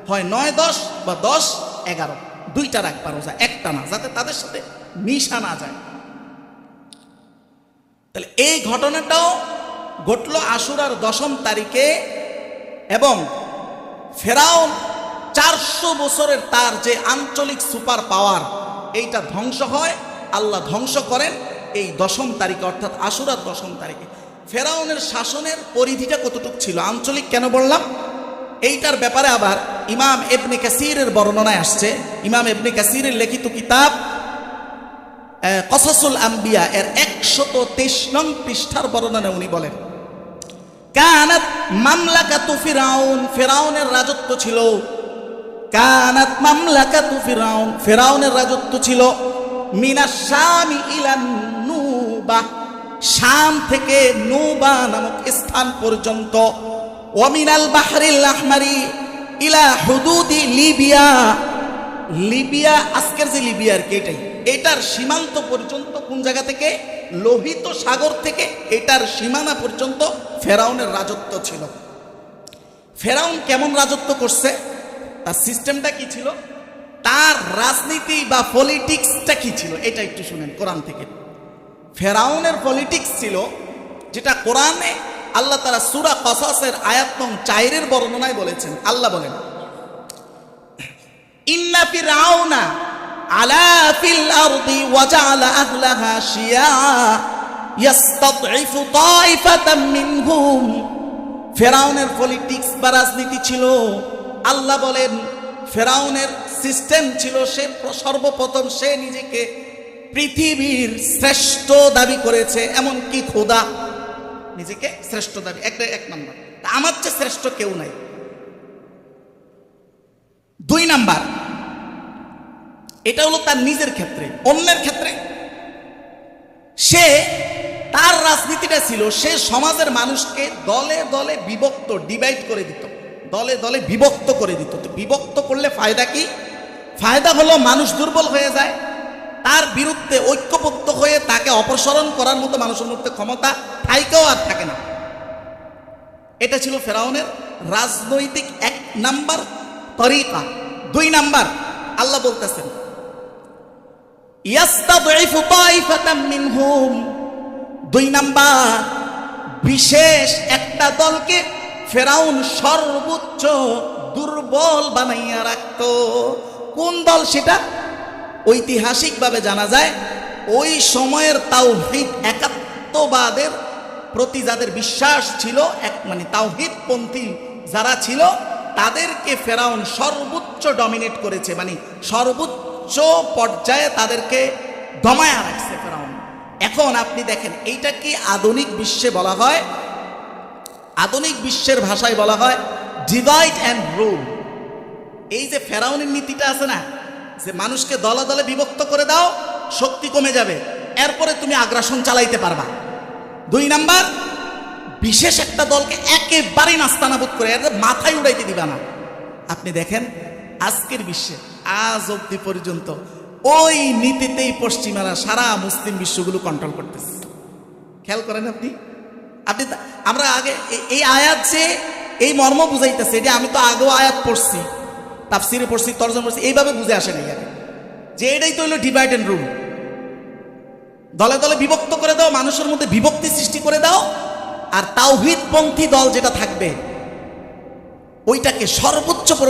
হয় 9-10 বা 10-11, দুইটা রাখবা রোজা, একটা না, যাতে তাদের সাথে মিশা না যায়। তাহলে এই ঘটনাটাও ঘটল আশুরার 10ম তারিখে, এবং ফেরাউন 400 বছরের তার যে আঞ্চলিক সুপার পাওয়ার, এইটা ধ্বংস হয়, আল্লাহ ধ্বংস করেন এই 10ম তারিখে, অর্থাৎ আশুরার 10ম তারিখে। ফেরাউনের শাসনের পরিধিটা কতটুকু ছিল, আঞ্চলিক কেন বললাম, এইটার ব্যাপারে আবার ইমাম ইবনে কাসিরের বর্ণনায় আসছে। ইমাম ইবনে কাসিরের লিখিত কিতাব কসাসুল আম্বিয়া এর 123 নং পৃষ্ঠার বর্ণনায় উনি বলেন, কানাত মামলাকাতু ফিরাউন, ফেরাউনের রাজত্ব ছিল, কানাত মামলাকাতু ফিরাউন, ফেরাউনের রাজত্ব ছিল মিনাশ শামি ইলা নুবা, শাম থেকে নুবা নামক স্থান পর্যন্ত, ওয়া মিনাল বাহরিল আহমারি ইলা হুদুদি লিবিয়া, লিবিয়া আজকের যে লিবিয়া আর কি, এটার সীমান্ত পর্যন্ত, কোন জায়গা থেকে, লোহিত সাগর থেকে এটার সীমানা পর্যন্ত ফেরাউনের রাজত্ব ছিল। ফেরাউন কেমন রাজত্ব করছে, তার সিস্টেমটা কি ছিল, তার রাজনীতি বা পলিটিক্সটা কি ছিল, এটা একটু শুনেন কোরআন থেকে। ফেরাউনের পলিটিক্স ছিল, যেটা কোরআনে আল্লাহ তাআলা সূরা কসাসের আয়াত নং 4 বর্ণনায় বলেছেন। আল্লাহ বলেন, ইন্না ফিরআউনা আলা ফিল আরদি ওয়া জাআলা আহলাহা শিয়া ইস্তাদঈফু তাইফাতাম মিনহুম। ফেরাউনের পলিটিক্স বা রাজনীতি ছিল, আল্লাহ বলেন ফেরাউনের সিস্টেম ছিল, সে সর্বপ্রথম সে নিজেকে পৃথিবীর শ্রেষ্ঠ দাবি করেছে, এমনকি খোদা, নিজেকে শ্রেষ্ঠ দাবি, এক নাম্বার, আমার চেয়ে শ্রেষ্ঠ কেউ নাই। 2 নাম্বার, এটা হলো তার নিজের ক্ষেত্রে। অন্যের ক্ষেত্রে সে, তার রাজনীতিটা ছিল, সে সমাজের মানুষকে দলে দলে বিভক্ত, ডিভাইড করে দিত, দলে দলে বিভক্ত করে দিত। তো বিভক্ত করলে ফায়দা কি, ফায়দা হলো মানুষ দুর্বল হয়ে যায়, তার বিরুদ্ধে ঐক্যবদ্ধ হয়ে তাকে অপসারণ করার মতো মানুষের মধ্যে ক্ষমতা থাইকেও আর থাকে না। এটা ছিল ফেরাউনের রাজনৈতিক 1 নাম্বার তরিকা। 2 নাম্বার, আল্লাহ বলতেছেন ইয়াস্তাদঈফু তাইফাতাম মিনহুম, 2 নাম্বার, বিশেষ একটা দলকে ফেরাউন সর্বোচ্চ দুর্বল বানাইয়া রাখত। কোন দল সেটা, ঐতিহাসিকভাবে জানা যায় ওই সময়ের তাওহীদ একাত্মবাদের প্রতি যাদের বিশ্বাস ছিল, মানে তাওহীদপন্থী যারা ছিল, তাদেরকে ফেরাউন সর্বোচ্চ ডমিনেট করেছে, মানে সর্বোচ্চ পর্যায়ে তাদেরকে দমায়া রাখছে ফেরাউন। এখন আপনি দেখেন, এইটা কি আধুনিক বিশ্বে বলা হয়, আধুনিক বিশ্বের ভাষায় বলা হয় ডিভাইড অ্যান্ড রুল। এই যে ফেরাউনের নীতিটা আছে না, যে মানুষকে দলে দলে বিভক্ত করে দাও, শক্তি কমে যাবে, এরপরে তুমি আগ্রাসন চালাইতে পারবা। 2 নাম্বার, বিশেষ একটা দলকে একেবারেই নাস্তানাবুদ করে এর মাথায় উড়াইতে দিবা না। আপনি দেখেন আজকের বিশ্বে আজ অবধি পর্যন্ত ওই নীতিতেই পশ্চিমারা সারা মুসলিম বিশ্বগুলো কন্ট্রোল করতেছে। খেয়াল করেন আপনি, আমরা আগে এই আয়াত যে এই মর্ম বুঝাইতেছে, এটা আমি তো আগেও আয়াত পড়ছি, তাফসিরে পড়ছি, তরজমা পড়ছি, এইভাবে বুঝে আসে নাই আগে, যে এটাই তো হলো ডিভাইড অ্যান্ড রুল। দলে দলে বিভক্ত করে দাও, মানুষের মধ্যে বিভক্তি সৃষ্টি করে দাও, আর তাওহীদপন্থী দল যেটা থাকবে ওইটাকে সর্বোচ্চ করে,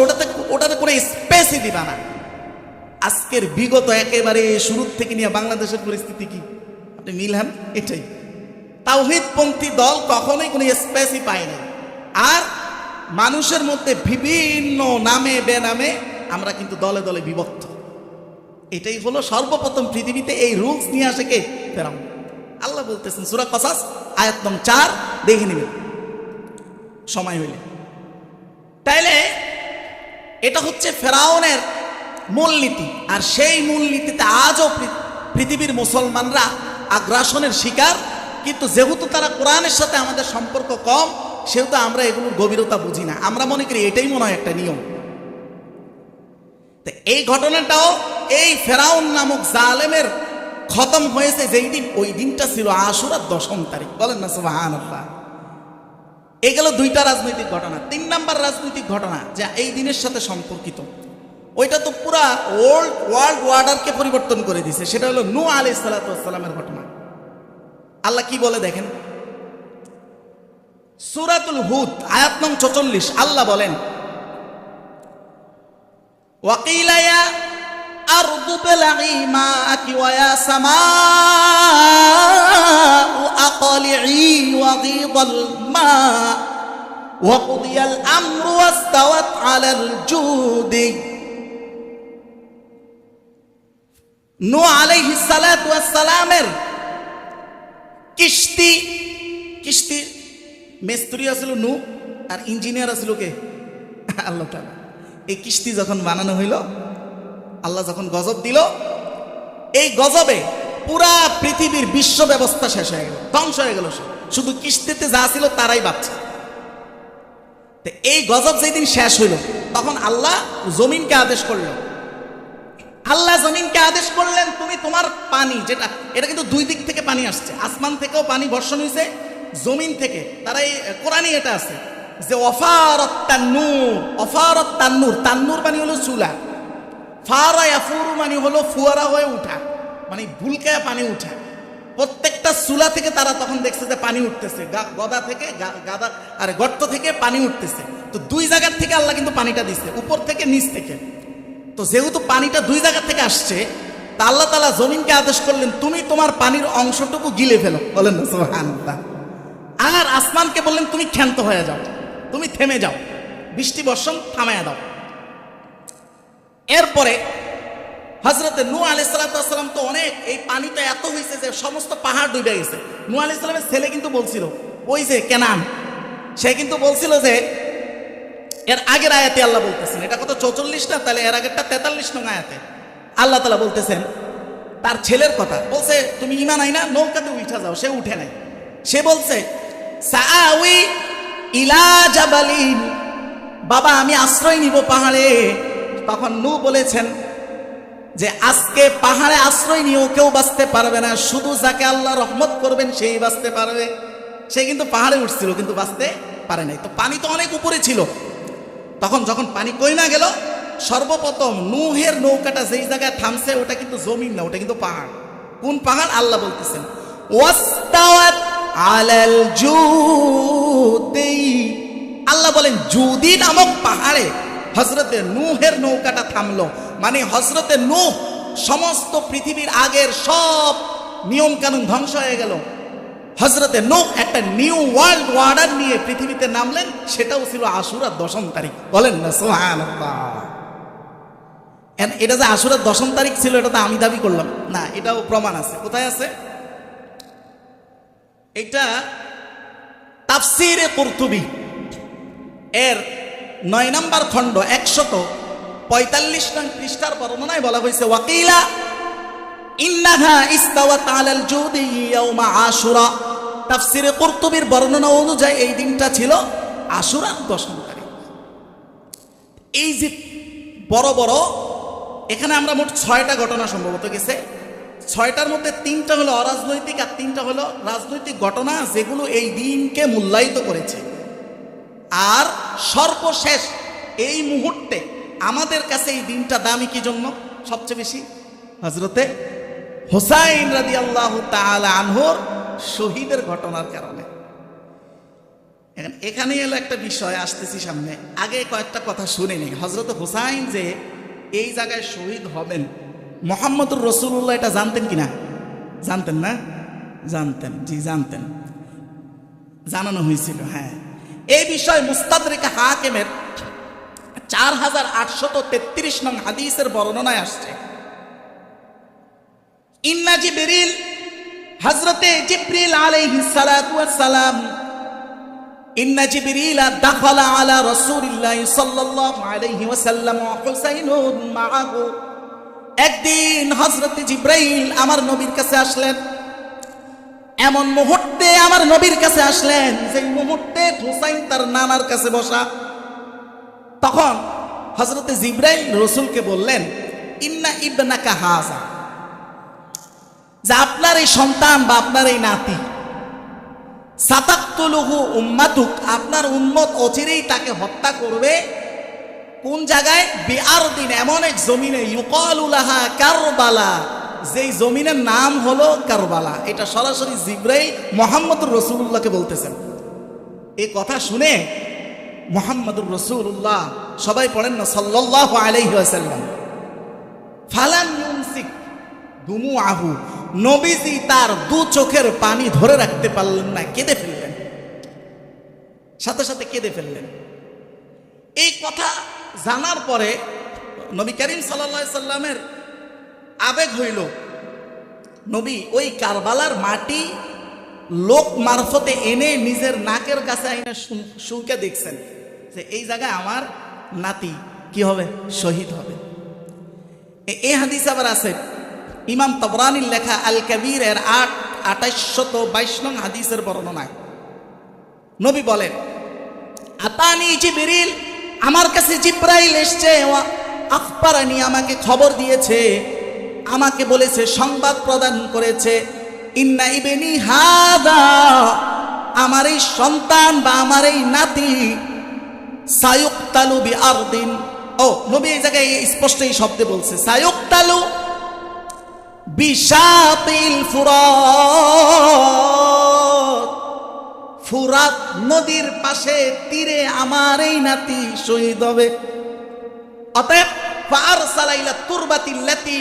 ওটাতে করে স্পেসই দিবা না। আজকের বিগত একেবারে শুরুর থেকে নিয়ে বাংলাদেশের পরিস্থিতি কি আপনি মিলহান, এটাই তাওহীদপন্থী দল কখনোই কোনো স্পেসই পায় না। আর মানুষের মধ্যে বিভিন্ন নামে বেনামে আমরা কিন্তু দলে দলে বিভক্ত। এটাই হলো সর্বপ্রথম পৃথিবীতে এই রুলস নিয়ে আসে কে, ফেরাউন। আল্লাহ বলতেছেন সূরা কসাস আয়াত নং 4, দেখে নেবেন সময় হইলে। তাইলে এটা হচ্ছে ফেরাউনের মূলনীতি, আর সেই মূলনীতিতে আজও পৃথিবীর মুসলমানরা আগ্রাসনের শিকার। কিন্তু যেহেতু তারা কোরআনের সাথে আমাদের সম্পর্ক কম, সেহেতু আমরা এগুলোর গভীরতা বুঝি না, আমরা মনে করি এটাই মনে হয় একটা নিয়ম। এই ঘটনাটাও এই ফেরাউন নামক জালেমের খতম হয়েছে যেই দিন, ওই দিনটা ছিল আশুরার 10ম তারিখ। বলেন না সুবহানাল্লাহ। এই গেল দুইটা রাজনৈতিক ঘটনা। 3 নাম্বার রাজনৈতিক ঘটনা যা এই দিনের সাথে সম্পর্কিত, ওইটা তো পুরা ওয়ার্ল্ড অর্ডারকে পরিবর্তন করে দিছে। সেটা হলো নূহ আলাইহিস সালাতু ওয়াস সালামের ঘটনা। আল্লাহ কি বলে দেখেন, সূরাতুল হুদ আয়াত নং 44 আল্লাহ বলেন, ওয়াকিলা ইয়া আরদু বিলঈ মাআকি ওয়া ইয়া সামাউ আqli'i ওয়া গীদাল মা ওয়া কুদিয়াল আমরু ওয়াস্তাওয়াত আলাল জুদি। নূহ আলাইহিস সালাতু ওয়াস সালামের কিস্তি মিস্ত্রি আছিল নূহ, আর ইঞ্জিনিয়ার আছিল কে? আল্লাহ তাআলা। এই কিস্তি যখন বানানো হইল, আল্লাহ যখন গজব দিল, এই গজবে পুরা পৃথিবীর বিশ্ব ব্যবস্থা শেষ হয়ে গেল, ধ্বংস হয়ে গেল। শুধু কিস্তিতে যা ছিল তারাই বাঁচছে। এই গজব যেদিন শেষ হইল, তখন আল্লাহ জমিনকে আদেশ করল। আল্লাহ জমিনকে আদেশ করলেন, তুমি তোমার পানি যেটা, এটা কিন্তু দুই দিক থেকে পানি আসছে, আসমান থেকেও পানি বর্ষণ হয়েছে, জমিন থেকে। তারা এই কোরআনই এটা আছে যে অফারত তান্নুর, তান্নুর মানে হলো চুলা, ফারা ইয়াফুরু মানে হলো ফুয়ারা হয়ে উঠা, মানে ভুলকায় পানি উঠা। প্রত্যেকটা চুলা থেকে তারা তখন দেখছে যে পানি উঠতেছে, গদা থেকে গর্ত থেকে পানি উঠতেছে। তো দুই জায়গার থেকে আল্লাহ কিন্তু পানিটা দিচ্ছে, উপর থেকে নিচ থেকে। তো যেহেতু পানিটা দুই জায়গা থেকে আসছে, তা আল্লাহ তাআলা জমিনকে আদেশ করলেন, তুমি তোমার পানির অংশটুকু গিলে ফেলো। বলেন না সুবহানাল্লাহ। আর আসমানকে বললেন, তুমি ক্ষান্ত হয়ে যাও, তুমি থেমে যাও, বৃষ্টি বর্ষণ থামায়া দাও। এরপরে হযরতে নূহ আলাইহিস সালাতু ওয়াস সালাম তো অনেক, এই পানিটা এত হয়েছে যে সমস্ত পাহাড় ডুবে গেছে। নূহ আলাইহিস সালামের ছেলে কিন্তু বলছিল, ওই যে কেনান, সে কিন্তু বলছিল যে, এর আগের আয়াতে আল্লাহ বলতেছেন, এটা কত 44 না, তাহলে এর আগেরটা 43 নং আয়াতে আল্লাহ তাআলা বলতেছেন তার ছেলের কথা। বলছে, তুমি ঈমান আইনা নৌকাতে উঠা যাও। সে উঠে নাই। সে বলছে, সাআউই ইলা জাবালিন, বাবা আমি আশ্রয় নিব পাহাড়ে। তখন নূহ বলেছেন যে আজকে পাহাড়ে আশ্রয় নিয়েও কেউ বাঁচতে পারবে না, শুধু যাকে আল্লাহ রহমত করবেন সেই বাঁচতে পারবে। সে কিন্তু পাহাড়ে উঠছিল, কিন্তু বাঁচতে পারে নাই। তো পানি তো অনেক উপরে ছিল। তখন যখন পানি কইমা গেল, সর্বপ্রথম নূহের নৌকাটা যেই জায়গায় থামছে, ওটা কিন্তু জমিন না, ওটা কিন্তু পাহাড়। কোন পাহাড়? আল্লাহ বলতেছেন ওয়াস্তাওয়াত আলাল জুদি। আল্লাহ বলেন জুদি নামক পাহাড়ে হযরতে নূহের নৌকাটা থামলো। মানে হযরতে নূহ সমস্ত পৃথিবীর আগের সব নিয়ম কানুন ধ্বংস হয়ে গেল। হযরতে নূহ একটা নিউ ওয়ার্ল্ড অর্ডার নিয়ে পৃথিবীতে নামলেন, সেটাও ছিল আশুরার 10ম তারিখ। বলেন না সুবহানাল্লাহ। এটা যে আশুরার 10ম তারিখ ছিল, এটা তো আমি দাবি করলাম না, এটাও প্রমাণ আছে। কোথায় আছে? এটা তাফসীরে কুরতুবী এর 9 নম্বর খণ্ড 145 নং পৃষ্ঠার বর্ণনায় বলা হয়েছে, ওয়াকিলা ইন্নাহা ইস্তাওয়াত আলাল জুদি ইয়াউমা আশুরা। তাফসীরে কুরতুবীর বর্ণনা অনুযায়ী এই দিনটা ছিল আশুরার 10ম তারিখ। এই যে বড় বড়, এখানে আমরা মোট 6টা ঘটনা সম্ভবত গেছে। 6টার মধ্যে 3টা হলো অরাজনৈতিক আর 3টা হলো রাজনৈতিক ঘটনা, যেগুলো এই দিনকে মূল্যায়িত করেছে। আর সর্বশেষ এই মুহূর্তে আমাদের কাছে এই দিনটা দামি কি জন্য সবচেয়ে বেশি? হযরতে হুসাইন রাদিয়াল্লাহু তাআলা আনহুর শহীদের ঘটনার কারণে। এখানে এলো একটা বিষয়, আসতেছি সামনে। আগে কয়েকটা কথা শুনে নিই। হযরত হুসাইন যে এই জায়গায় শহীদ হবেন, মুহাম্মদুর রাসূলুল্লাহ এটা জানতেন কিনা? জানতেন না? জানতেন, জি জানতেন, জানানো হয়েছিল। হ্যাঁ, এই বিষয়ে মুস্তাদরিক হাকিমের 4833 নং হাদিসের বর্ণনায় আসছে, ইন্না জিবরিল, হযরতে জিবরিল আলাইহিস সালাতু ওয়াস সালাম, ইন্না জিবরিল দাখালা আলা রাসূলিল্লাহি সাল্লাল্লাহু আলাইহি ওয়াসাল্লাম ওয়া হুসাইনুন মাআহু। একদিন হযরতে জিবরাইল আমার নবীর কাছে আসলেন। এমন মুহূর্তে আমার নবীর কাছে আসলেন যে মুহূর্তে হুসাইন তার নানার কাছে বসা। তখন হযরতে জিবরাইল রাসূলকে বললেন, ইন্না ইবনাকা হাযা, যে আপনার এই সন্তান বা আপনার এই নাতি সাতাকতুলুহু উম্মাতুক, আপনার উম্মত অচিরেই তাকে হত্যা করবে। কোন জায়গায়? বিআরদিন, এমন এক জমিনে, ইউকালু লাহা কারবালা, যেই জমিনের নাম হলো কারবালা। এটা সরাসরি জিবরাইল মুহাম্মদুর রাসূলুল্লাহকে বলতেছেন। এই কথা শুনে মুহাম্মদুর রাসূলুল্লাহ, সবাই পড়েন না সাল্লাল্লাহু আলাইহি ওয়াসাল্লাম, ফালাম ইউমসিক দুমুআহু, নবীজি তার দু চোখের পানি ধরে রাখতে পারলেন না, কেঁদে ফেললেন, সাথে সাথে কেঁদে ফেললেন। এই কথা জানার পরে নবী করিম সাল্লাল্লাহু আলাইহি সাল্লামের আবেগ হইল। নবী ওই কারবালার মাটি লোক মারফতে এনে নিজের নাকের কাছে আইনে শুনকে দেখছেন যে এই জায়গায় আমার নাতি কি হবে? শহীদ হবে। এই হাদিস আবার আছে ইমাম তাবরানির লেখা আল কাবীর এর 2822 নং হাদিসের বর্ণনায়। নবী বলেন, আতানি জিবরিল, আমার কাছে জিবরাইল এসেছে, আখবারানি, আমাকে খবর দিয়েছে, আমাকে বলেছে, সংবাদ প্রদান করেছে, ইন্না ইবনি হাদা, আমার এই সন্তান বা আমার এই নাতি, সায়ুকতালু বিআরদিন, ও নবী এই জায়গায় স্পষ্ট এই শব্দে বলছে, সায়ুকতালু বিশাতিল ফুরাত, ফুরাত নদীর পাশে তীরে আমার এই নাতি শহীদ হবে। অতএব ফারসালা ইলা তুরবাতিল্লাতি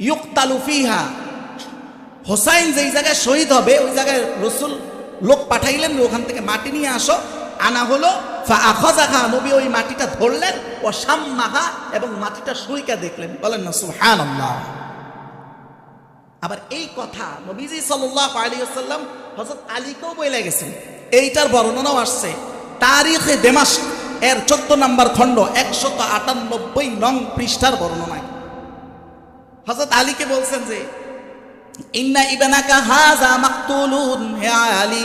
ইউকতালু ফিহা, হোসাইন যেই জায়গায় শহীদ হবে ওই জায়গায় রাসূল লোক পাঠাইলেন, ওখান থেকে মাটি নিয়ে আসো। আনা হলো, ফাআখাযাহা, নবী ওই মাটিটা ধরলেন, ও শাম্মাহা, এবং মাটিটা সুইকা দেখলেন। বলেন না সুবহানাল্লাহ। আবার এই কথা নবীজি সাল্লাল্লাহু আলাইহি ওয়াসাল্লাম হযরত আলীকেও বলে গেছেন। এইটার বর্ণনাও আসছে তারিখে দেমাশক এর 14 নম্বর খণ্ড 198 নং পৃষ্ঠার বর্ণনায়। হযরত আলীকে বলছেন যে, ইন্না ইবনাকা হাযা মাকতুলুন, হে আলী,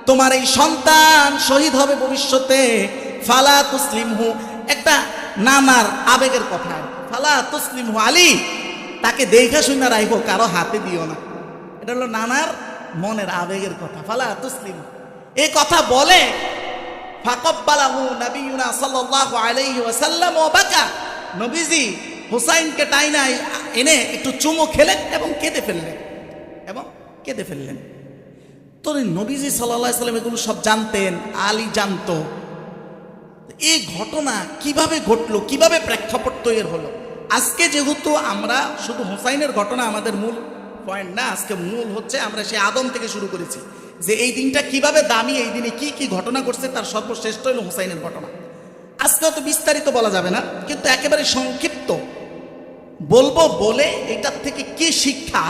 তোমার এই সন্তান শহীদ হবে ভবিষ্যতে, ফালা তুসলিমহু, একটা নানার আবেগের কথা, ফালা তুসলিমহু, আলী তাকে দেখা শুনে রাখো, কারো হাতে দিও না। এটা হলো নানার মনের আবেগের কথা, ফালা তুসলিম। এই কথা বলে ফাকাব্বালাহু নবিয়ুনা সাল্লাল্লাহু আলাইহি ওয়াসাল্লাম ওয়া বাকা, নবীজি হুসাইনকে টাইনা এনে একটু চুমু খেলেন এবং কেঁদে ফেললেন। তো নবীজি সাল্লাল্লাহু আলাইহি ওয়াসাল্লাম এগুলো সব জানতেন, আলী জানতো। এই ঘটনা কিভাবে ঘটলো, কিভাবে প্রেক্ষাপট তৈরি হলো? আজকে যেহেতু আমরা শুধু হুসাইনের ঘটনা আমাদের মূল পয়েন্ট না, আজকে মূল হচ্ছে আমরা সে আদম থেকে শুরু করেছি যে এই দিনটা কিভাবে দামি, এই দিনে কি কি ঘটনা ঘটছে, তার সর্বশ্রেষ্ঠ হলো হুসাইনের ঘটনা। আজকে অত বিস্তারিত বলা যাবে না, কিন্তু একেবারে সংক্ষিপ্ত বলবো, বলে এটার থেকে কি শিক্ষা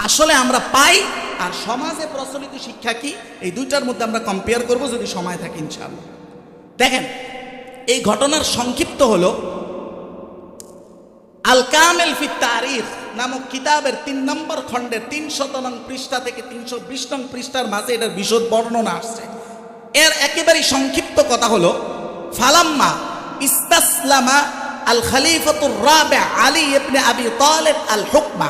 আসলে আমরা পাই আর সমাজে প্রচলিত শিক্ষা কি, এই দুইটার মধ্যে আমরা কম্পেয়ার করব যদি সময় থাকে ইনশাআল্লাহ। দেখেন, এই ঘটনার সংক্ষিপ্ত হলো আল কামিল ফি তারিখ নামক কিতাবের 3 নম্বর খণ্ডের 300 নং পৃষ্ঠা থেকে 320 নং পৃষ্ঠার মাঝে এটার বিশদ বর্ণনা আসছে। এর একেবারে সংক্ষিপ্ত কথা হলো, ফালাম্মা ইস্তাসলামা আল খলিফাতুর রাবি আলী ইবনে আবি তালিব আল হুকমা,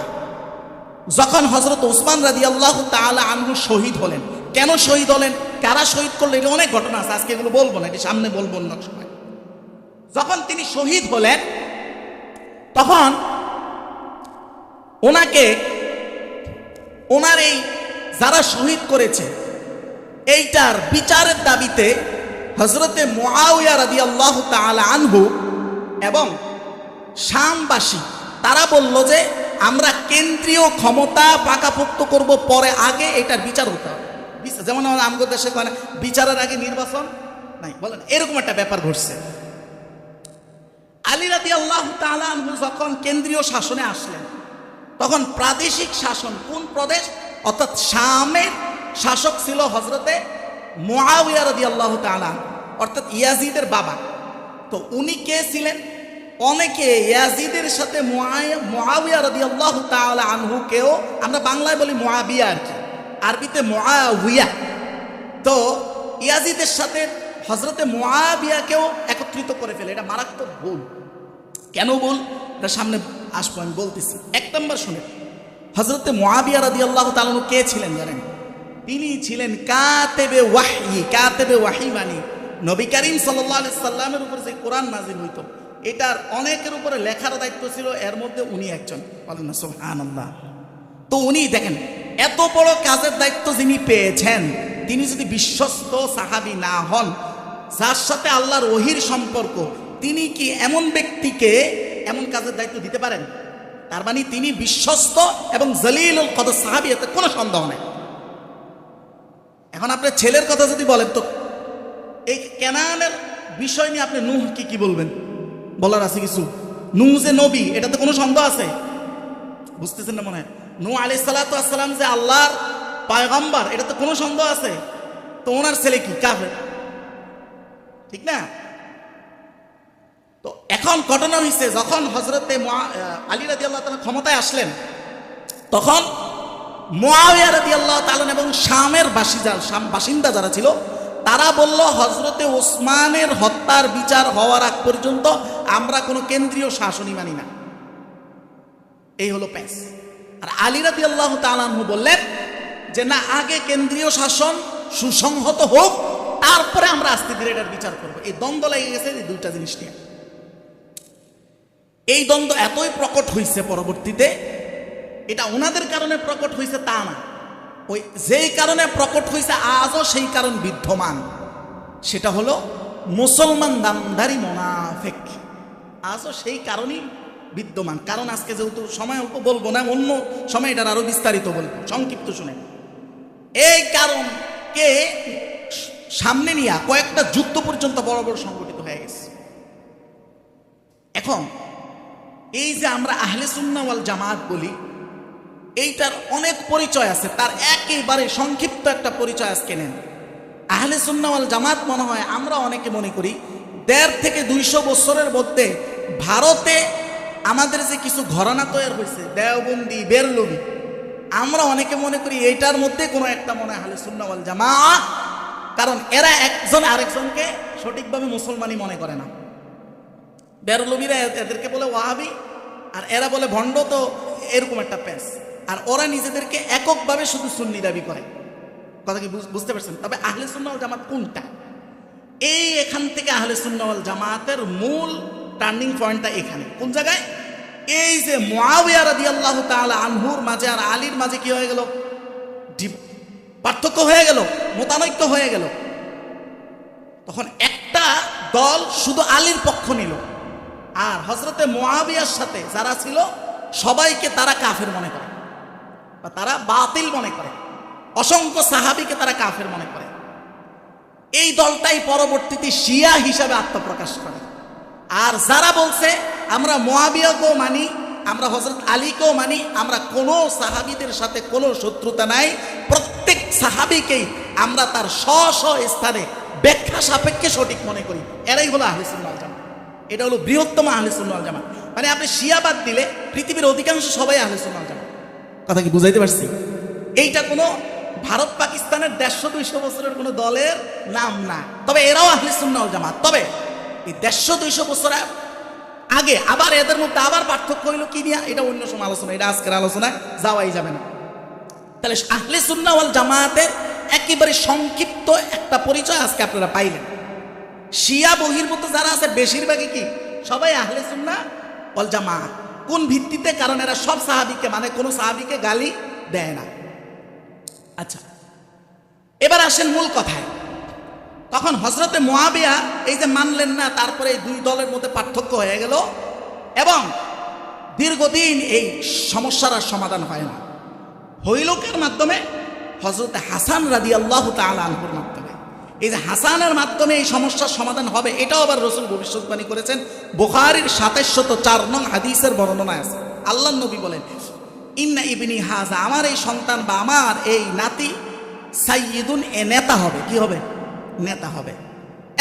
যখন হযরত ওসমান রাদিয়াল্লাহু তাআলা আনহু শহীদ হলেন। কেন শহীদ হলেন, কারা শহীদ করলো, এটা অনেক ঘটনা আছে, আজকে এগুলো বলবো না, এটি সামনে বলবো অন্য সময়। যখন তিনি শহীদ হলেন তখন ওনাকে, ওনার এই যারা শহীদ করেছে এইটার বিচারের দাবিতে হযরতে মুআবিয়া রাদিয়াল্লাহু তাআলা আনহু এবং শামবাসী তারা বলল যে আমরা কেন্দ্রীয় ক্ষমতা পাকাপোক্ত করব, পরে আগে এটার বিচার হতে হবে। যেমন আমাদের দেশে বিচারের আগে নির্বাচন নাই, বলেন এরকম একটা ব্যাপার ঘটছে। আলী রাদিয়াল্লাহু তাআলা আনহু যখন কেন্দ্রীয় শাসনে আসলেন তখন প্রাদেশিক শাসন, কোন প্রদেশ, অর্থাৎ শামের শাসক ছিল হযরতে মুআবিয়া রাদিয়াল্লাহু তাআলা, অর্থাৎ ইয়াজিদের বাবা। তো উনি কে ছিলেন? অনেকে ইয়াজিদের সাথে মুআবিয়া রাদিয়াল্লাহু তাআলা আনহুকেও আমরা বাংলায় বলি মুআবিয়া, আর কি আরবিতে মুআবিয়া। তো ইয়াজিদের সাথে হযরতে মুআবিয়াকেও একত্রিত করে ফেলে, এটা মারাত্মক ভুল। কেন ভুল, এটা সামনে আসবো, আমি বলতেছি। 1 নম্বর শুনে, হযরতে মুআবিয়া রাদিয়াল্লাহু তাআলা কে ছিলেন জানেন? তিনি ছিলেন কাতেবে ওয়াহী। কাতেবে ওয়াহী মানে নবী করিম সাল্লাল্লাহু আলাইহি সাল্লামের উপর যে কোরআন নাজিল হইতো এটার অনেকের উপরে লেখার দায়িত্ব ছিল, এর মধ্যে উনি একজন। বলেন না সুবহানাল্লাহ। তো উনি দেখেন এত বড় কাজের দায়িত্ব যিনি পেয়েছেন, তিনি যদি বিশ্বস্ত সাহাবী না হন যার সাথে আল্লাহর ওহির সম্পর্ক, তিনি কি এমন ব্যক্তিকে এমন কাজের দায়িত্ব দিতে পারেন? তার মানে তিনি বিশ্বস্ত এবং জলিলুল কদর সাহাবী, এতে কোনো সন্দেহ নেই। এখন আপনার ছেলের কথা যদি বলেন, তো এই কেনানের বিষয় নিয়ে আপনি নূহ কি বলবেন? বলার আছে কিছু? নূহ যে নবী, এটাতে কোনো সন্দেহ আছে? বুঝতেছেন না মনে হয়? নূহ আলাইহিস সালাতু ওয়াস সালাম যে আল্লাহর পয়গম্বর, এটাতে কোনো সন্দেহ আছে? তো ওনার ছেলে কি কাফের? ঠিক না? তো এখন ঘটনা হয়েছে, যখন হযরতে আলী রাদিয়াল্লাহু তাআলা ক্ষমতায় আসলেন, তখন মুআবিয়া রাদিয়াল্লাহু তাআলা এবং শামের বাসিন্দা যারা ছিল তারা বলল, হযরতে ওসমানের হত্যার বিচার হওয়ার আগ পর্যন্ত আমরা কোনো কেন্দ্রীয় শাসনই মানি না। এই হলো প্যাস। আর আলী রাদিয়াল্লাহু তাআলা আনহু বললেন যে না, আগে কেন্দ্রীয় শাসন সুসংহত হোক, তারপরে আমরা আস্তে ধীরে এটার বিচার করব। এই দ্বন্দ্ব লেগে গেছে এই দুইটা জিনিস নিয়ে। এই দ্বন্দ্ব এতই প্রকট হয়েছে পরবর্তীতে, এটা ওনাদের কারণে প্রকট হয়েছে তা না, ওই যেই কারণে প্রকট হয়েছে আজও সেই কারণ বিদ্যমান, সেটা হলো মুসলমান দামধারী মুনাফিক। আজও সেই কারণই বিদ্যমান। কারণ আজকে যেহেতু সময় অল্প বলবো না, অন্য সময় এটার আরো বিস্তারিত বলবো, সংক্ষিপ্ত শুনে। এই কারণকে সামনে নিয়ে কয়েকটা যুদ্ধ পর্যন্ত বড় বড় সংগঠিত হয়ে গেছে। এখন এই যে আমরা আহলে সুন্নাহ ওয়াল জামাত বলি, এইটার অনেক পরিচয় আছে, তার একেবারে সংক্ষিপ্ত একটা পরিচয় আজকে নেন। আহলে সুন্নাহ ওয়াল জামাত মনে হয় আমরা অনেকে মনে করি 1.5 থেকে 200 বছরের মধ্যে ভারতে আমাদের যে কিছু ঘরানা তৈরি হয়েছে, দেওবন্দি, বেরলভী, আমরা অনেকে মনে করি এইটার মধ্যে কোনো একটা মনে হয় আহলে সুন্নাহ ওয়াল জামাত, কারণ এরা একজন আরেকজনকে সঠিকভাবে মুসলমানই মনে করে না। বেরলভীরা এদেরকে বলে ওয়াহাবি, আর এরা বলে ভণ্ড, তো এরকম একটা প্যাস। আর ওরা নিজেদেরকে এককভাবে শুধু সুন্নি দাবি করে। কথা কি বুঝতে পারছেন? তবে আহলে সুন্নাহ ওয়াল জামাত কোনটা? এই এখান থেকে আহলে সুন্নাহ ওয়াল জামাতের মূল টার্নিং পয়েন্টটা এখানে। কোন জায়গায়? এই যে মুআবিয়া রাদিয়াল্লাহু তাআলা আনহুর মাঝে আর আলীর মাঝে কি হয়ে গেল? পার্থক্য হয়ে গেল, মতানৈক্য হয়ে গেল। তখন একটা দল শুধু আলীর পক্ষ নিল, আর হযরতে মুআবিয়ার সাথে যারা ছিল সবাইকে তারা কাফের মনে করে, বা তারা বাতিল মনে করে। অসংখ্য সাহাবীকে তারা কাফের মনে করে। এই দলটাই পরবর্তীতে শিয়া হিসাবে আত্মপ্রকাশ করে। আর যারা বলছে আমরা মুআবিয়াকেও মানি, আমরা হযরত আলীকেও মানি, আমরা কোনো সাহাবীদের সাথে কোনো শত্রুতা নাই, প্রত্যেক সাহাবীকেই আমরা তার স্ব স্থানে ব্যাখ্যা সাপেক্ষে সঠিক মনে করি, এরাই হলো আহলে সুন্নাহ ওয়াল জামাত। এটা হলো বৃহত্তম আহলে সুন্নাহ ওয়াল জামাত। মানে আপনি শিয়া বাদ দিলে পৃথিবীর অধিকাংশ সবাই আহলে সুন্নাহ ওয়াল জামাত। কথা কি বুঝাইতে পারছি? এইটা কোনো ভারত পাকিস্তানের 150-200 বছরের কোনো দলের নাম না, তবে এরাও আহলে সুন্নাহ ওয়াল জামাত। তবে এই 150-200 বছর আগে আবার এদের মধ্যে আবার পার্থক্য হইল কি নিয়ে, এটা অন্য সময় আলোচনা, এটা আজকের আলোচনায় যাওয়াই যাবে না। তাহলে আহলে সুন্নাহ ওয়াল জামাতের একেবারে সংক্ষিপ্ত একটা পরিচয় আজকে আপনারা পাইলেন। শিয়া বহির্ভূত যারা আছে বেশিরভাগই কি সবাই আহলে সুন্নাহ ওয়াল জামাত। কোন ভিত্তিতে? কারণ এরা সব সাহাবীকে মানে কোনো সাহাবীকে গালি দেয় না। আচ্ছা, এবার আসেন মূল কথায়। তখন হযরতে মুআবিয়া এই যে মানলেন না, তারপরে এই দুই দলের মধ্যে পার্থক্য হয়ে গেল এবং দীর্ঘদিন এই সমস্যার আর সমাধান হয় না। হইল কার মাধ্যমে? হযরত হাসান রাদিয়াল্লাহু তাআলা আনহুর মাধ্যমে। এই যে হাসানের মাধ্যমে এই সমস্যার সমাধান হবে, এটাও আবার রাসূল ভবিষ্যৎবাণী করেছেন। বুখারীর 2704 নং হাদিসের বর্ণনা আছে। আল্লাহর নবী বলেন, ইন্না ইবনি হাযা, আমার এই সন্তান বা আমার এই নাতি, সাইয়্যিদুন, এ নেতা হবে। কি হবে? নেতা হবে।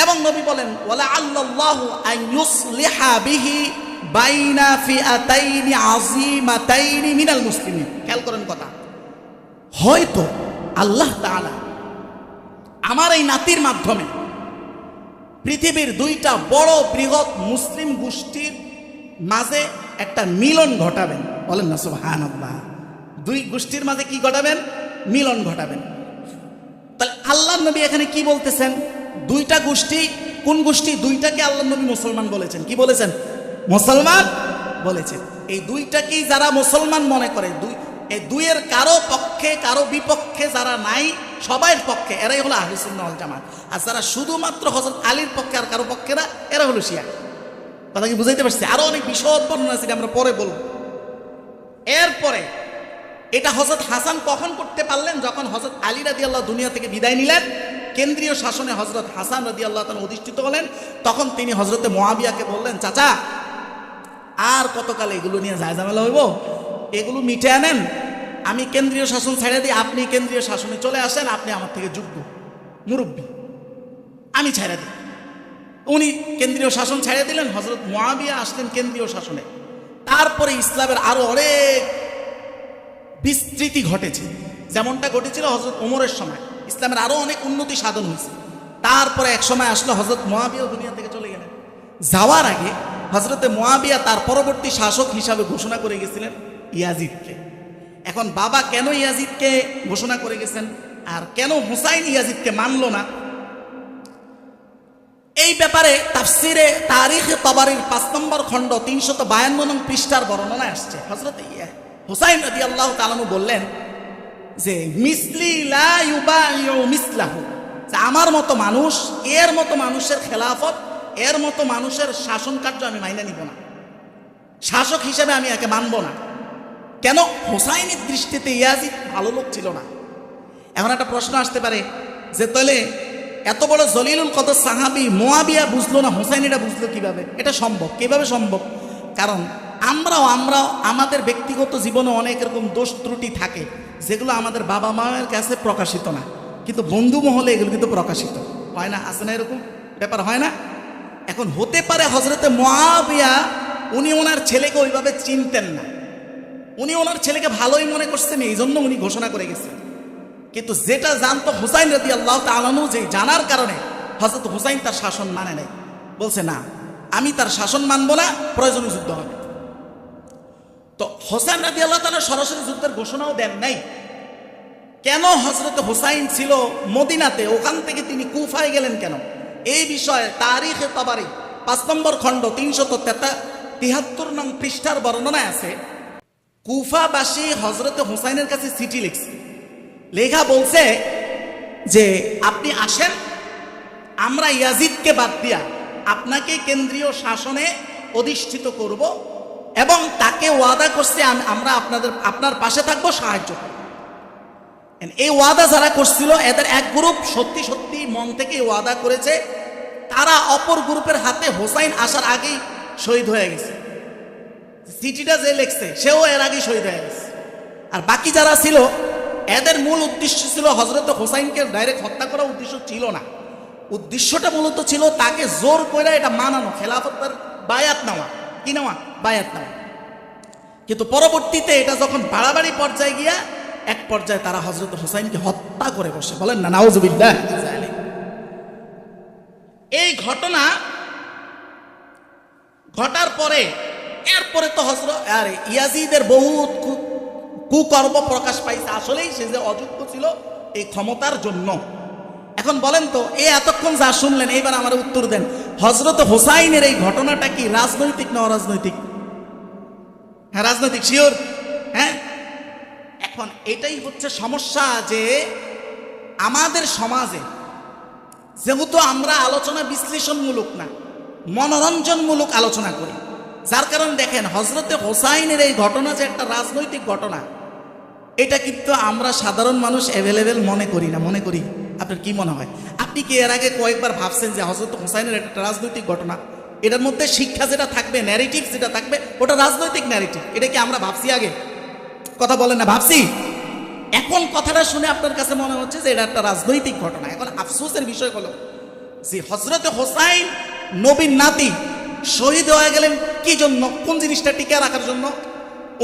এবং নবী বলেন, ওয়ালা আল্লাহু আন ইউসলিহা বিহি বাইনা ফিআতাইনি আযীমাতাইনি মিনাল মুসলিমিন। খেয়াল করেন কথা, হয়তো আল্লাহ তাআলা আমার এই নাতির মাধ্যমে পৃথিবীর দুইটা বড় বৃহৎ মুসলিম গোষ্ঠীর মাঝে একটা মিলন ঘটাবেন। বলেন না সুবহানাল্লাহ। দুই গোষ্ঠীর মাঝে কি ঘটাবেন? মিলন ঘটাবেন। তাহলে আল্লাহ নবী এখানে কি বলতেছেন? দুইটা গোষ্ঠী, কোন গোষ্ঠী? দুইটাকে আল্লাহ নবী মুসলমান বলেছেন। কি বলেছেন? মুসলমান বলেছেন। এই দুইটাকেই যারা মুসলমান মনে করে, এই দুইয়ের কারো পক্ষে কারো বিপক্ষে যারা নাই, সবাইয়ের পক্ষে, এরাই হলো আহলে সুন্নাহ ওয়াল জামাত। আর যারা শুধুমাত্র হযরত আলীর পক্ষে আর কারো পক্ষে না, এরা হলো শিয়া। কথা কি বুঝাইতে পারছি? আরো অনেক বিশদ বর্ণনা আছে, আমরা পরে বলবো। এরপরে এটা হযরত হাসান কখন করতে পারলেন? যখন হযরত আলী রাদিয়াল্লাহু দুনিয়া থেকে বিদায় নিলেন, কেন্দ্রীয় শাসনে হযরত হাসান রাদিয়াল্লাহু তাআলা অধিষ্ঠিত হলেন। তখন তিনি হযরতে মুআবিয়াকে বললেন, চাচা আর কতকাল এগুলো নিয়ে ঝামেলা হইব, এগুলো মিটে আনেন, আমি কেন্দ্রীয় শাসন ছেড়ে দিই, আপনি কেন্দ্রীয় শাসনে চলে আসেন, আপনি আমার থেকে যোগ্য মুরব্বী, আমি ছেড়ে দিই। উনি কেন্দ্রীয় শাসন ছেড়ে দিলেন, হযরত মুআবিয়া আসলেন কেন্দ্রীয় শাসনে। তারপরে ইসলামের আরো অনেক বিস্তৃতি ঘটেছে, যেমনটা ঘটেছিল হযরত ওমরের সময়। ইসলামের আরো অনেক উন্নতি সাধন হয়েছে। তারপরে এক সময় আসলো হযরত মুআবিয়া দুনিয়া থেকে চলে গেলেন। যাওয়ার আগে হযরতে মুআবিয়া তার পরবর্তী শাসক হিসাবে ঘোষণা করে গেছিলেন ইয়াজিদকে। এখন বাবা কেন ইয়াজিদকে ঘোষণা করে গেছেন, আর কেন হুসাইন ইয়াজিদকে মানল না, এই ব্যাপারে তাফসিরে তারিখে তাবারির 5 নম্বর খণ্ড 352 নং পৃষ্ঠার বর্ণনা আসছে। হযরত হুসাইন রাদিয়াল্লাহু তাআলা বললেন যে মিসলি লা ইউবাইউ মিসলাহু, যে আমার মতো মানুষ, এর মতো মানুষের খেলাফত, এর মতো মানুষের শাসন কার্য আমি মাইনা নিব না, শাসক হিসেবে আমি একে মানব না। কেন? হুসাইনের দৃষ্টিতে ইয়াজিদ ভালো লোক ছিল না। এখন একটা প্রশ্ন আসতে পারে যে তাহলে এত বড় জলিলুল কদর সাহাবী মুআবিয়া বুঝলো না, হুসাইন এটা বুঝলো কিভাবে? এটা সম্ভব। কিভাবে সম্ভব? কারণ আমরাও আমাদের ব্যক্তিগত জীবনে অনেক এরকম দোষ ত্রুটি থাকে, যেগুলো আমাদের বাবা মায়ের কাছে প্রকাশিত না, কিন্তু বন্ধু মহলে এগুলো কিন্তু প্রকাশিত হয় না। আছে না এরকম ব্যাপার? হয় না? এখন হতে পারে হযরতে মুআবিয়া উনি ওনার ছেলেকে ওইভাবে চিনতেন না, উনি ওনার ছেলেকে ভালোই মনে করছেন, এই জন্য উনি ঘোষণা করে গেছেন। কিন্তু যেটা জানতো হুসাইন রাদিয়াল্লাহু তাআলা আনহু, যে জানার কারণে হযরত হুসাইন তার শাসন মানে নাই, বলছে না আমি তার শাসন মানবো না, প্রয়োজনে যুদ্ধ হবে। তো হুসাইন রাদিয়াল্লাহু তাআলা সরাসরি যুদ্ধের ঘোষণাও দেন নাই। কেন হযরত হুসাইন ছিল মদিনাতে, ওখান থেকে তিনি কুফায় গেলেন কেন? এই বিষয়ে তারিখে তাবারি 5 নম্বর খণ্ড 373 নং পৃষ্ঠার বর্ণনা আছে। কুফাবাসী হযরতে হুসাইনের কাছে চিঠি লিখছে, লেখা বলছে যে আপনি আসেন, আমরা ইয়াজিদকে বাদ দিয়া আপনাকে কেন্দ্রীয় শাসনে অধিষ্ঠিত করব, এবং তাকে ওয়াদা করছে আমরা আপনার পাশে থাকবো, সাহায্য করব। এই ওয়াদা যারা করছিল, এদের এক গ্রুপ সত্যি সত্যি মন থেকে ওয়াদা করেছে, তারা অপর গ্রুপের হাতে হুসাইন আসার আগেই শহীদ হয়ে গেছে। চিঠিটা যে লিখছে সেও এর আগেই শহীদ হয়ে গেছে। আর বাকি যারা ছিল, এদের মূল উদ্দেশ্য ছিল হযরত হুসাইনকে ডাইরেক্ট হত্যা করা উদ্দেশ্য ছিল না। উদ্দেশ্যটা মূলত ছিল তাকে জোর করে এটা মানানো, খেলাফতের বায়াত নেওয়া। কি নেওয়া? বায়াত নেওয়া। কিন্তু পরবর্তীতে এটা যখন বাড়াবাড়ি পর্যায়ে গিয়া এক পর্যায়ে তারা হযরত হুসাইনকে হত্যা করে বসে, বলেন না নাউজুবিল্লাহ। এই ঘটনা ঘটার পরে এরপরে তো ইয়াজিদের বহুত কুকর্ম প্রকাশ পাইছে। আসলেই সে যে অযোগ্য ছিল এই ক্ষমতার জন্য। এখন বলেন তো, এতক্ষণ যা শুনলেন, এইবার আমার উত্তর দেন, হযরত হুসাইনের এই ঘটনাটা কি রাজনৈতিক না অরাজনৈতিক? হ্যাঁ, রাজনৈতিক, শিওর। হ্যাঁ, এখন এটাই হচ্ছে সমস্যা, যে আমাদের সমাজে যেহেতু আমরা আলোচনা বিশ্লেষণমূলক না, মনোরঞ্জনমূলক আলোচনা করি, যার কারণে দেখেন হযরতে হুসাইনের এই ঘটনা যে একটা রাজনৈতিক ঘটনা, এটা কিন্তু আমরা সাধারণ মানুষ অ্যাভেলেবেল মনে করি না। মনে করি? আপনার কি মনে হয়? আপনি কি এর আগে কয়েকবার ভাবছেন যে হযরত হুসাইনের একটা রাজনৈতিক ঘটনা, এটার মধ্যে শিক্ষা যেটা থাকবে, ন্যারেটিভ যেটা থাকবে, ওটা রাজনৈতিক ন্যারেটিভ? এটা কি আমরা ভাবছি আগে? কথা বলেন না, ভাবছি? এখন কথাটা শুনে আপনার কাছে মনে হচ্ছে যে এটা একটা রাজনৈতিক ঘটনা। এখন আফসোসের বিষয় হলো যে হযরতে হুসাইন নবীর নাতি শহীদ হয়ে গেলেন কি জন্য? কোন জিনিসটা টিকে রাখার জন্য?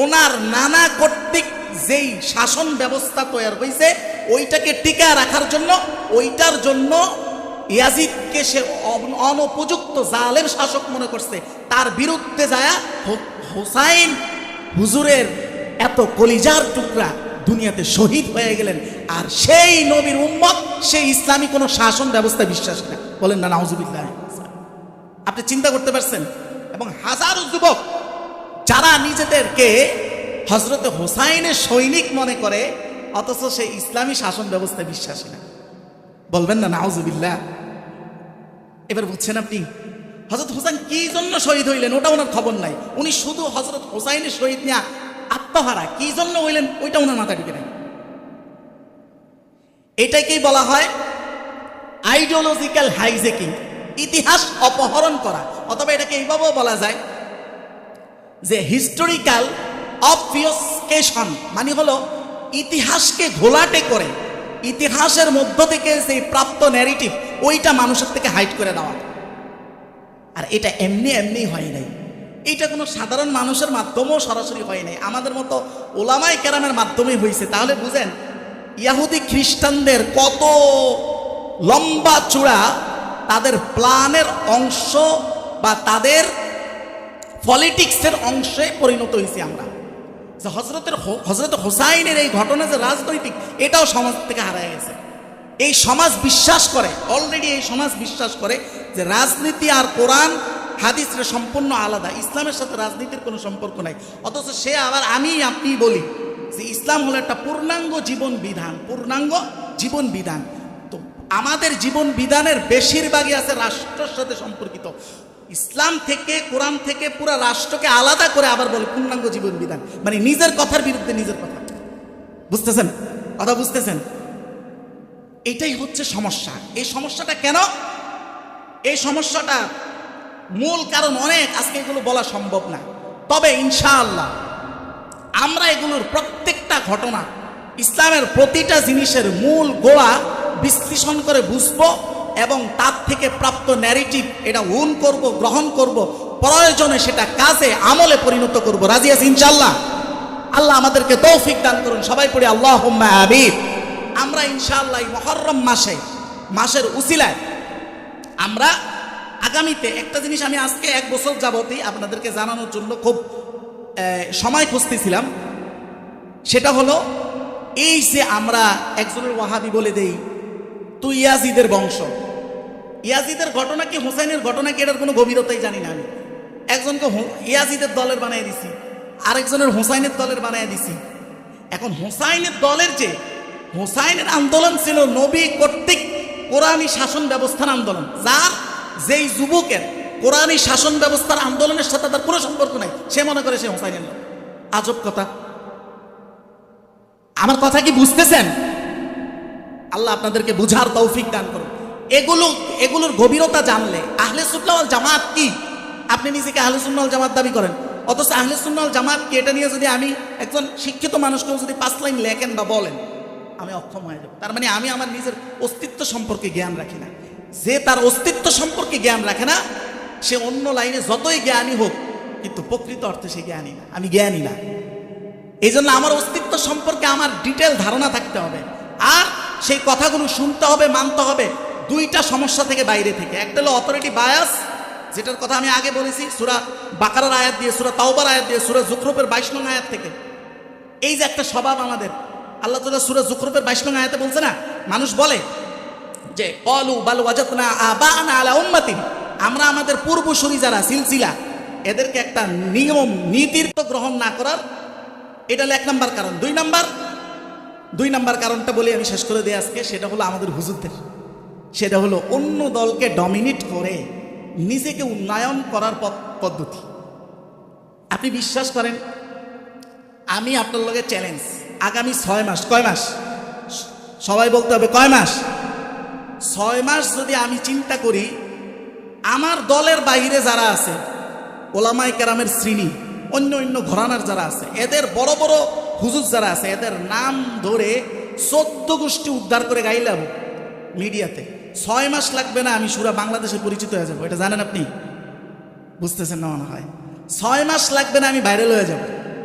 ওনার নানা কর্তৃক যেই শাসন ব্যবস্থা তৈরি হয়েছে ওইটাকে টিকা রাখার জন্য, ওইটার জন্য ইয়াজিদকে সে অনুপযুক্ত জালেম শাসক মনে করছে। তার বিরুদ্ধে যায় হুসাইন হুজুরের এত কলিজার টুকরা দুনিয়াতে শহীদ হয়ে গেলেন। আর সেই নবীর উম্মত সে ইসলামী কোনো শাসন ব্যবস্থায় বিশ্বাস না। বলেন না নাউজুবিল্লাহ। আপনি চিন্তা করতে পারছেন? এবং হাজারো যুবক যারা নিজেদেরকে হযরতে হোসাইনের সৈনিক মনে করে, অথচ সে ইসলামী শাসন ব্যবস্থায় বিশ্বাসী না। বলবেন না নাউজুবিল্লাহ। এবার বুঝছেন আপনি হযরত হোসেন কি জন্য শহীদ হইলেন ওটা ওনার খবর নাই। উনি শুধু হযরত হোসাইনের শহীদ নিয়ে আত্মহারা, কি জন্য হইলেন ওইটা ওনার মাথা ঢুকে নাই। এটাকেই বলা হয় আইডিওলজিক্যাল হাইজেকিং, ইতিহাস অপহরণ করা। অথবা এটাকে এইভাবেও বলা যায় যে হিস্টোরিক্যাল অবভিয়াসকেশন, মানে হলো ইতিহাসকে ঘোলাটে করে ইতিহাসের মধ্য থেকে সেই প্রাপ্ত ন্যারেটিভ ওইটা মানুষের থেকে হাইড করে দেওয়া। আর এটা এমনি এমনি হয় নাই, এটা কোনো সাধারণ মানুষের মাধ্যমেও সরাসরি হয় নাই, আমাদের মতো ওলামায়ে কেরামের মাধ্যমেই হয়েছে। তাহলে বুঝেন ইহুদি খ্রিস্টানদের কত লম্বা চূড়া তাদের প্ল্যানের অংশ বা তাদের পলিটিক্সের অংশে পরিণত হয়েছি আমরা। যে হযরত হোসাইনের এই ঘটনা যে রাজনৈতিক, এটাও সমাজ থেকে হারায় গেছে। এই সমাজ বিশ্বাস করে, অলরেডি এই সমাজ বিশ্বাস করে যে রাজনীতি আর কোরআন হাদিসের সম্পূর্ণ আলাদা, ইসলামের সাথে রাজনীতির কোনো সম্পর্ক নাই। অথচ সে আবার আপনি বলি যে ইসলাম হলো একটা পূর্ণাঙ্গ জীবন বিধান, পূর্ণাঙ্গ জীবন বিধান। তো আমাদের জীবন বিধানের বেশিরভাগই আছে রাষ্ট্রের সাথে সম্পর্কিত। ইসলাম থেকে, কোরআন থেকে পুরো রাষ্ট্রকে আলাদা করে আবার বলে পূর্ণাঙ্গ জীবন বিধান, মানে নিজের কথার বিরুদ্ধে নিজের কথা। বুঝতেছেন কথা? বুঝতেছেন? এটাই হচ্ছে সমস্যা। এই সমস্যাটা কেন? এই সমস্যাটা মূল কারণ অনেক, আজকে এগুলো বলা সম্ভব না। তবে ইনশাআল্লাহ আমরা এগুলোর প্রত্যেকটা ঘটনা, ইসলামের প্রতিটা জিনিসের মূল গোড়া বিশ্লেষণ করে বুঝবো এবং তার থেকে প্রাপ্ত ন্যারেটিভ এটা করব, গ্রহণ করব, প্রয়োজনে সেটা কাজে আমলে পরিণত করব। রাজি আছি ইনশাআল্লাহ? আল্লাহ আমাদেরকে তৌফিক দান করুন। সবাই পড়ি আল্লাহুম্মা আমিন। আমরা ইনশাআল্লাহ এই মুহররম মাসের উসিলায় আমরা আগামীতে একটা জিনিস আমি আজকে 1 বছর যাবতই আপনাদেরকে জানানোর জন্য খুব সময় খুঁজতেছিলাম। সেটা হলো এই যে আমরা একজনের ওয়াহাবি বলে দেই তুই ইয়াজিদের বংশ। ইয়াজিদের ঘটনা কি হোসেনের ঘটনা কি, এটার কোনো গভীরতাই জানি না আমি। একজনকে ইয়াজিদের দলের বানিয়ে দিছি, আরেকজনের হোসাইনের দলের বানিয়ে দিছি। এখন হোসাইনের দলের যে হোসাইনের আন্দোলন ছিল নবী কর্তৃক কোরআনী শাসন ব্যবস্থার আন্দোলন, যার যেই যুবকের কোরআনী শাসন ব্যবস্থার আন্দোলনের সাথে তার কোনো সম্পর্ক নাই, সে মনে করে সে হোসাইনের লোক। আজব কথা। আমার কথা কি বুঝতেছেন? আল্লাহ আপনাদেরকে বুঝার তৌফিক দান করুন। এগুলোর গভীরতা জানলে আহলে সুন্নাহ ওয়াল জামাত কি, আপনি নিজেকে আহলে সুন্নাহ ওয়াল জামাত দাবি করেন, অথচ আহলে সুন্নাহ ওয়াল জামাত কি এটা নিয়ে যদি আমি একজন শিক্ষিত মানুষকেও যদি 5 লাইন লেখেন বা বলেন, আমি অক্ষম হয়ে যাব। তার মানে আমি আমার নিজের অস্তিত্ব সম্পর্কে জ্ঞান রাখি না। যে তার অস্তিত্ব সম্পর্কে জ্ঞান রাখে না, সে অন্য লাইনে যতই জ্ঞানী হোক, কিন্তু প্রকৃত অর্থে সে জ্ঞানী না। আমি জ্ঞানী না। এই জন্য আমার অস্তিত্ব সম্পর্কে আমার ডিটেল ধারণা থাকতে হবে, আর সেই কথাগুলো শুনতে হবে, মানতে হবে। 2টা সমস্যা থেকে বাইরে থেকে। একটা হলো অথরিটি বায়াস, যেটার কথা আমি আগে বলেছি সূরা বাকারার আয়াত দিয়ে, সূরা তাওবার আয়াত দিয়ে, সূরা যুখরুফের 22 নং আয়াত থেকে। এই যে একটা স্বভাব আমাদের, আল্লাহ তাআলা সূরা যুখরুফের 22 নং আয়াতে বলছে না, মানুষ বলে যে ক্বালু বাল ওয়াজাদনা আবানা আলা উম্মাতিন, আমরা আমাদের পূর্বসূরি যারা সিলসিলা, এদেরকে একটা নিয়ম নীতির তো গ্রহণ না করার, এটা হলো 1 নম্বর কারণ। 2 নম্বর কারণটা বলে আমি শেষ করে দিই আজকে। সেটা হলো আমাদের হুজুরদের, সেটা হলো অন্য দলকে ডমিনেট করে নিজেকে উন্নয়ন করার পদ্ধতি। আপনি বিশ্বাস করেন, আমি আপনার লগে চ্যালেঞ্জ, আগামী 6 মাস, কয় মাস সবাই বলতে হবে, কয় মাস? 6 মাস যদি আমি চিন্তা করি, আমার দলের বাইরে যারা আছে ওলামায়ে কেরামের শ্রেণী, অন্য ঘরানার যারা আছে, এদের বড় বড় হুজুর যারা আছে, এদের নাম ধরে 14 গোষ্ঠী উদ্ধার করে গাইলাম মিডিয়াতে। 6 মাস লাগবে না, আমি পুরা বাংলাদেশে পরিচিত হয়ে যাবো। এটা জানেন আপনি? বুঝতেছেন না মনে হয়? 6 মাস লাগবে না, আমি ভাইরাল হয়ে যাব।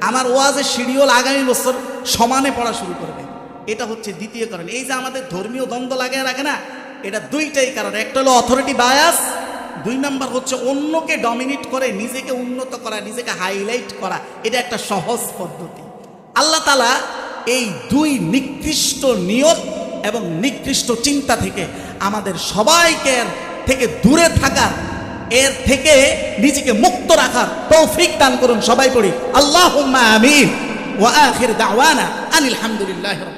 আমার ওয়াজের শিডিউল আগামী বছর সমানে পড়া শুরু করবে। এটা হচ্ছে দ্বিতীয় কারণ। এই যে আমাদের ধর্মীয় দ্বন্দ্ব লাগিয়ে রাখে না, এটা 2টাই কারণ। একটা হলো অথরিটি বায়াস, 2 নম্বর হচ্ছে অন্যকে ডমিনেট করে নিজেকে উন্নত করা, নিজেকে হাইলাইট করা। এটা একটা সহজ পদ্ধতি। আল্লাহ তাআলা এই 2 নিকৃষ্ট নিয়ত এবং নিকৃষ্ট চিন্তা থেকে আমাদের সবাইকে থেকে দূরে থাকার, এর থেকে নিজেকে মুক্ত রাখার তৌফিক দান করুন। সবাই পড়ি আল্লাহুম্মা আমিন। ওয়া আখির দাওয়ানা আনিল হামদুলিল্লাহি।